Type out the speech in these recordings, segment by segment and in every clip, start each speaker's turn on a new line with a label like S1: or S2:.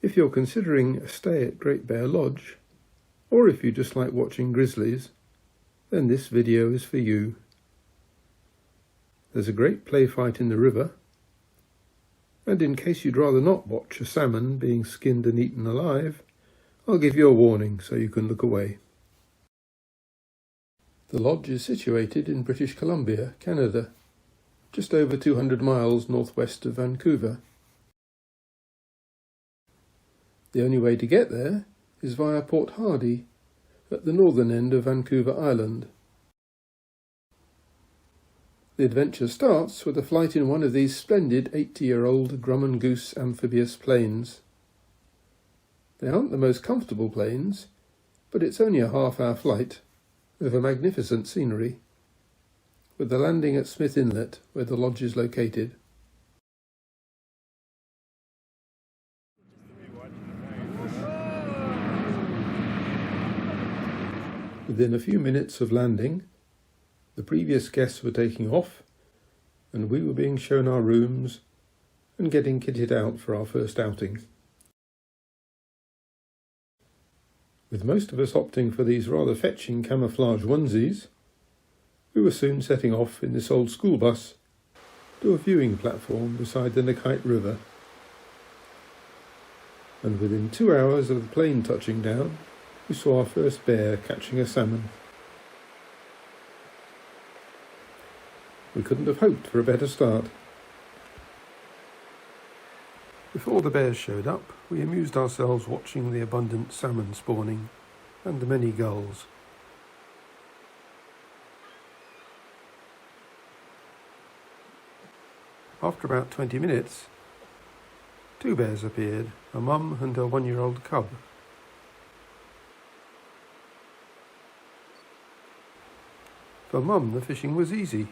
S1: If you're considering a stay at Great Bear Lodge, or if you just like watching grizzlies, then this video is for you. There's a great play fight in the river, and in case you'd rather not watch a salmon being skinned and eaten alive, I'll give you a warning so you can look away. The lodge is situated in British Columbia, Canada, just over 200 miles northwest of Vancouver. The only way to get there is via Port Hardy, at the northern end of Vancouver Island. The adventure starts with a flight in one of these splendid 80-year-old Grumman Goose amphibious planes. They aren't the most comfortable planes, but it's only a half-hour flight over magnificent scenery, with the landing at Smith Inlet, where the lodge is located. Within a few minutes of landing, the previous guests were taking off, and we were being shown our rooms and getting kitted out for our first outing. With most of us opting for these rather fetching camouflage onesies, we were soon setting off in this old school bus to a viewing platform beside the Nakite River. And within 2 hours of the plane touching down, we saw our first bear catching a salmon. We couldn't have hoped for a better start. Before the bears showed up, we amused ourselves watching the abundant salmon spawning and the many gulls. After about 20 minutes, 2 bears appeared, a mum and her 1-year-old cub. For Mum, the fishing was easy.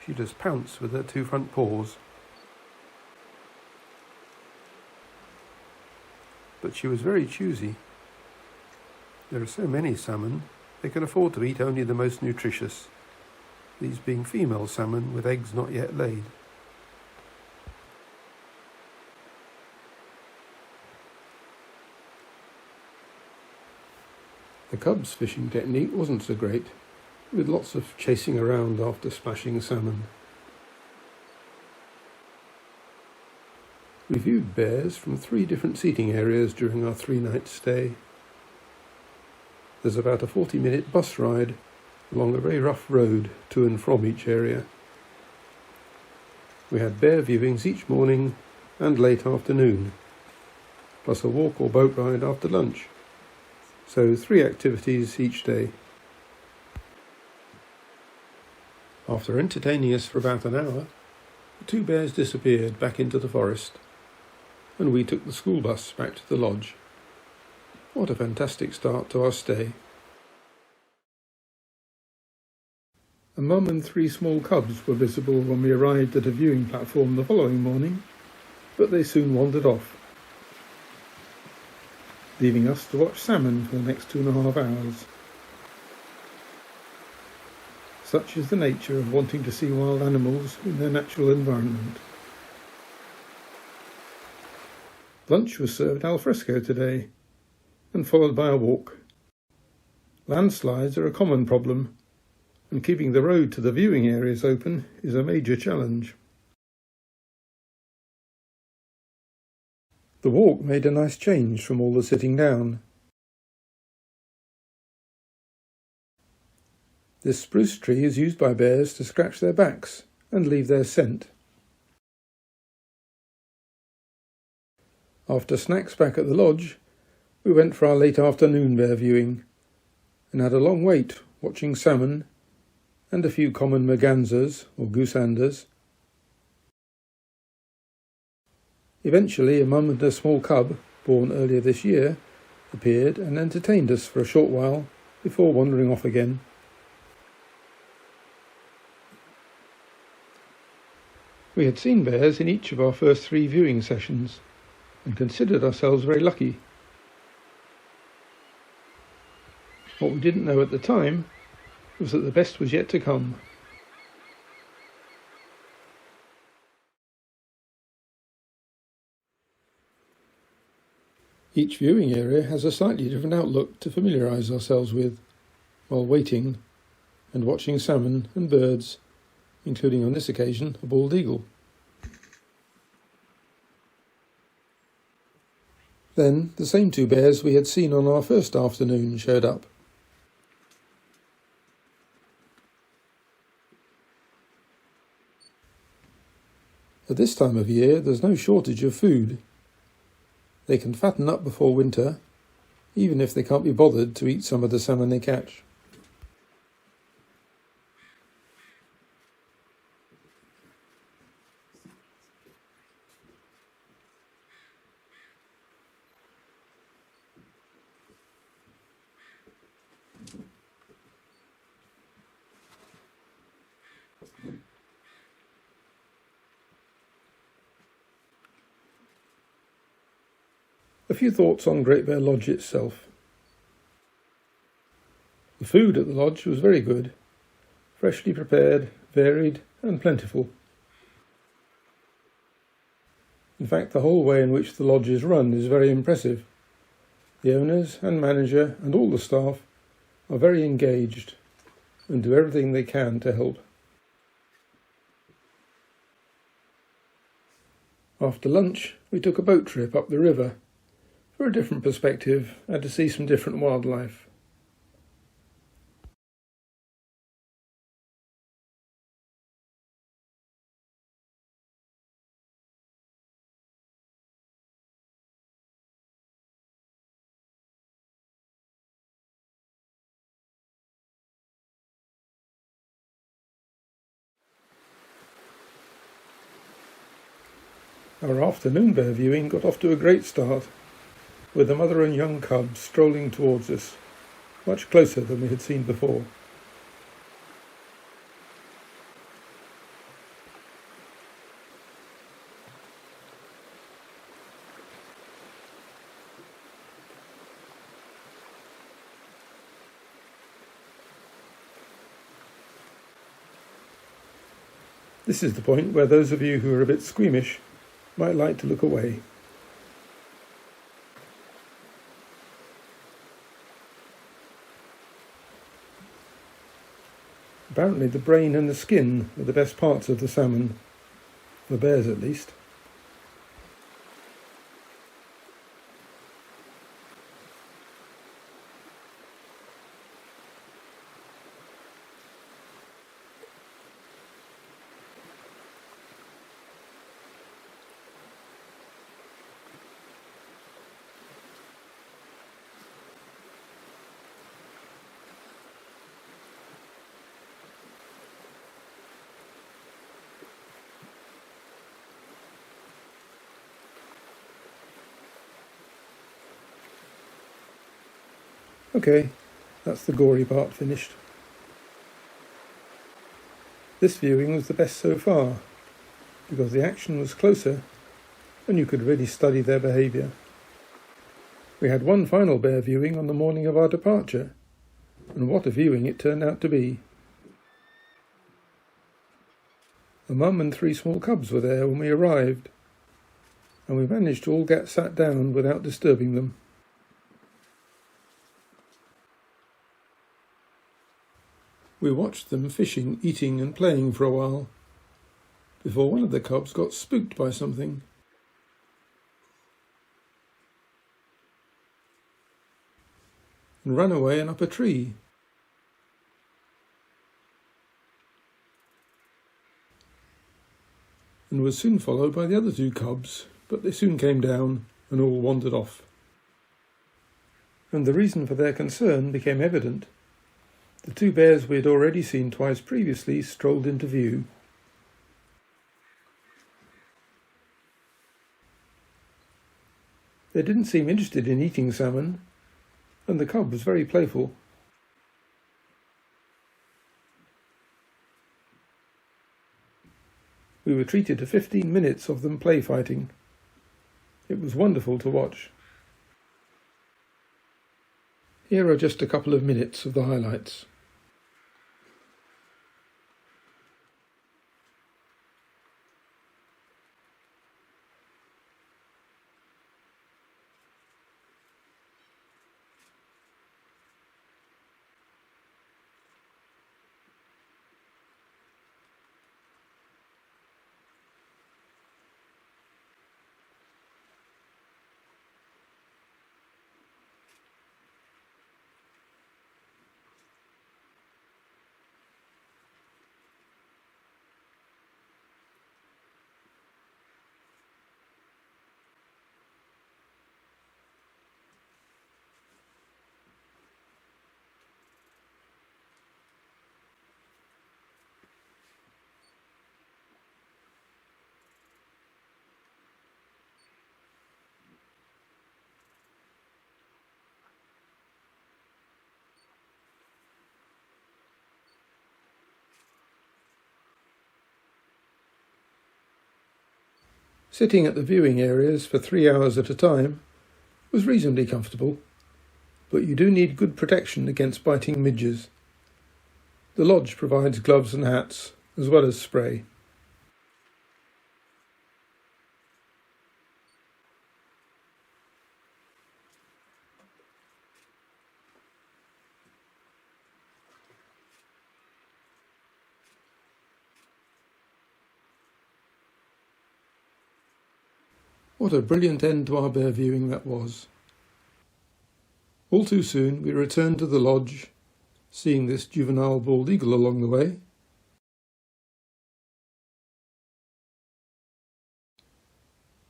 S1: She just pounced with her 2 front paws. But she was very choosy. There are so many salmon, they can afford to eat only the most nutritious, these being female salmon with eggs not yet laid. The cub's fishing technique wasn't so great, with lots of chasing around after splashing salmon. We viewed bears from 3 different seating areas during our 3-night stay. There's about a 40-minute bus ride along a very rough road to and from each area. We had bear viewings each morning and late afternoon, plus a walk or boat ride after lunch. So 3 activities each day. After entertaining us for about an hour, the 2 bears disappeared back into the forest, and we took the school bus back to the lodge. What a fantastic start to our stay. A mum and 3 small cubs were visible when we arrived at a viewing platform the following morning, but they soon wandered off, leaving us to watch salmon for the next 2.5 hours. Such is the nature of wanting to see wild animals in their natural environment. Lunch was served al fresco today, and followed by a walk. Landslides are a common problem, and keeping the road to the viewing areas open is a major challenge. The walk made a nice change from all the sitting down. This spruce tree is used by bears to scratch their backs and leave their scent. After snacks back at the lodge, we went for our late afternoon bear viewing and had a long wait watching salmon and a few common mergansers or gooseanders. Eventually a mum and a small cub, born earlier this year, appeared and entertained us for a short while before wandering off again. We had seen bears in each of our first 3 viewing sessions and considered ourselves very lucky. What we didn't know at the time was that the best was yet to come. Each viewing area has a slightly different outlook to familiarise ourselves with while waiting and watching salmon and birds, including on this occasion a bald eagle. Then the same two bears we had seen on our first afternoon showed up. At this time of year there's no shortage of food. They can fatten up before winter, even if they can't be bothered to eat some of the salmon they catch. A few thoughts on Great Bear Lodge itself. The food at the lodge was very good, freshly prepared, varied and plentiful. In fact, the whole way in which the lodge is run is very impressive. The owners and manager and all the staff are very engaged and do everything they can to help. After lunch, we took a boat trip up the river for a different perspective and to see some different wildlife. Our afternoon bear viewing got off to a great start, with the mother and young cubs strolling towards us, much closer than we had seen before. This is the point where those of you who are a bit squeamish might like to look away. Apparently the brain and the skin are the best parts of the salmon, for bears at least. Okay, that's the gory part finished. This viewing was the best so far, because the action was closer and you could really study their behaviour. We had one final bear viewing on the morning of our departure, and what a viewing it turned out to be. A mum and 3 small cubs were there when we arrived, and we managed to all get sat down without disturbing them. We watched them fishing, eating and playing for a while, before one of the cubs got spooked by something. And ran away and up a tree. And was soon followed by the other 2 cubs, but they soon came down and all wandered off. And the reason for their concern became evident. The 2 bears we had already seen twice previously strolled into view. They didn't seem interested in eating salmon, and the cub was very playful. We were treated to 15 minutes of them play fighting. It was wonderful to watch. Here are just a couple of minutes of the highlights. Sitting at the viewing areas for 3 hours at a time was reasonably comfortable, but you do need good protection against biting midges. The lodge provides gloves and hats, as well as spray. What a brilliant end to our bear viewing that was. All too soon we returned to the lodge, seeing this juvenile bald eagle along the way,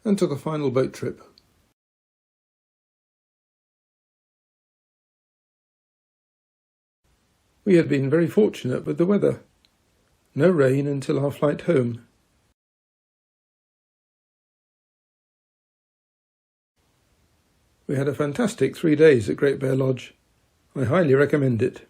S1: and took a final boat trip. We had been very fortunate with the weather. No rain until our flight home. We had a fantastic 3 days at Great Bear Lodge. I highly recommend it.